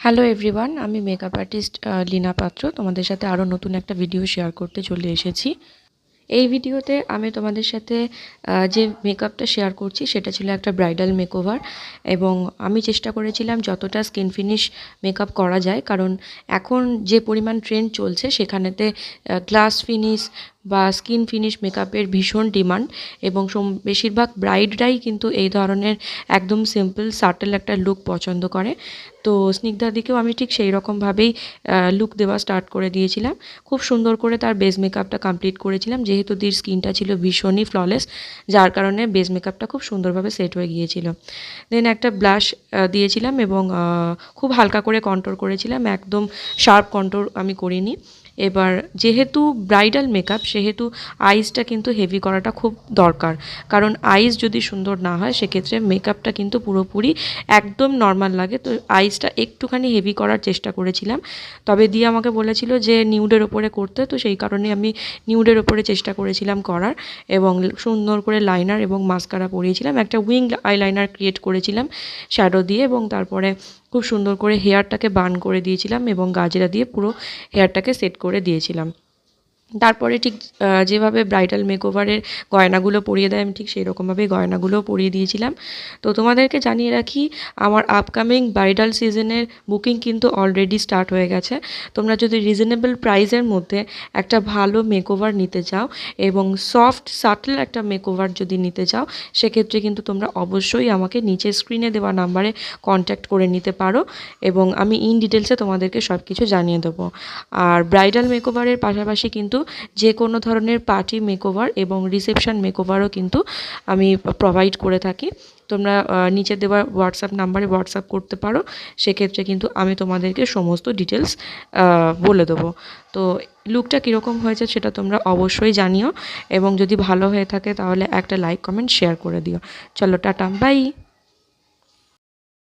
Hello everyone, আমি makeup artist Leena পাত্র তোমাদের সাথে আরও নতুন একটা ভিডিও শেয়ার করতে চলে এসেছি। এই ভিডিওতে আমি তোমাদের সাথে যে মেকআপটা শেয়ার করছি সেটা ছিল একটা ব্রাইডাল মেকওভার, এবং আমি চেষ্টা করেছিলাম যতটা স্কিন ফিনিশ মেকআপ করা যায়, কারণ এখন যে পরিমাণ ট্রেন্ড চলছে সেখানেতে গ্লাস ফিনিশ বা স্কিন ফিনিশ মেকআপের ভীষণ ডিমান্ড, এবং বেশিরভাগ ব্রাইডরাই কিন্তু এই ধরনের একদম সিম্পল সাটল একটা লুক পছন্দ করে। তো স্নিগ্ধাদিকেও আমি ঠিক সেই রকমভাবেই লুক দেওয়া স্টার্ট করে দিয়েছিলাম। খুব সুন্দর করে তার বেস মেকআপটা কমপ্লিট করেছিলাম, যেহেতু দির স্কিনটা ছিল ভীষণই ফ্ললেস, যার কারণে বেস মেকআপটা খুব সুন্দরভাবে সেট হয়ে গিয়েছিল। দেন একটা ব্লাশ দিয়েছিলাম এবং খুব হালকা করে কন্ট্রোল করেছিলাম, একদম শার্প কন্ট্রোল আমি করিনি। এবার যেহেতু ব্রাইডাল মেকআপ সেহেতু আইসটা কিন্তু হেভি করাটা খুব দরকার, কারণ আইস যদি সুন্দর না হয় সেক্ষেত্রে মেকআপটা কিন্তু পুরোপুরি একদম নর্মাল লাগে। তো আইসটা একটুখানি হেভি করার চেষ্টা করেছিলাম, তবে দিয়ে আমাকে বলেছিল যে নিউডের ওপরে করতে, তো সেই কারণে আমি নিউডের ওপরে চেষ্টা করেছিলাম করার, এবং সুন্দর করে লাইনার এবং মাস্কারা পরিয়েছিলাম, একটা উইং আইলাইনার ক্রিয়েট করেছিলাম শ্যাডো দিয়ে, এবং তারপরে খুব সুন্দর করে হেয়ারটাকে বার্ন করে দিয়েছিলাম এবং গাজরা দিয়ে পুরো হেয়ারটাকে সেট করে দিয়েছিলাম। তারপরে ঠিক যেভাবে ব্রাইডাল মেকওভারের গয়নাগুলো পরিয়ে দেয় আমি ঠিক সেই রকমভাবেই গয়নাগুলোও পরিয়ে দিয়েছিলাম। তো তোমাদেরকে জানিয়ে রাখি, আমার আপকামিং ব্রাইডাল সিজনের বুকিং কিন্তু অলরেডি স্টার্ট হয়ে গেছে। তোমরা যদি রিজনেবল প্রাইসের মধ্যে একটা ভালো মেকওভার নিতে চাও এবং সফট সাটল একটা মেকওভার যদি নিতে চাও, সেক্ষেত্রে কিন্তু তোমরা অবশ্যই আমাকে নিচে স্ক্রিনে দেওয়া নাম্বারে কন্ট্যাক্ট করে নিতে পারো, এবং আমি ইন ডিটেলসে তোমাদেরকে সব কিছু জানিয়ে দেবো। আর ব্রাইডাল মেকওভারের পাশাপাশি কিন্তু যে কোনো ধরনের পার্টি মেকওভার এবং রিসেপশন মেকওভারও কিন্তু আমি প্রোভাইড করে থাকি। তোমরা নিচে দেওয়া হোয়াটসঅ্যাপ নাম্বারে হোয়াটসঅ্যাপ করতে পারো, সেক্ষেত্রে কিন্তু আমি তোমাদেরকে সমস্ত ডিটেলস বলে দেবো। তো লুকটা কীরকম হয়েছে সেটা তোমরা অবশ্যই জানিও, এবং যদি ভালো হয়ে থাকে তাহলে একটা লাইক কমেন্ট শেয়ার করে দিও। চলো টাটা, বাই।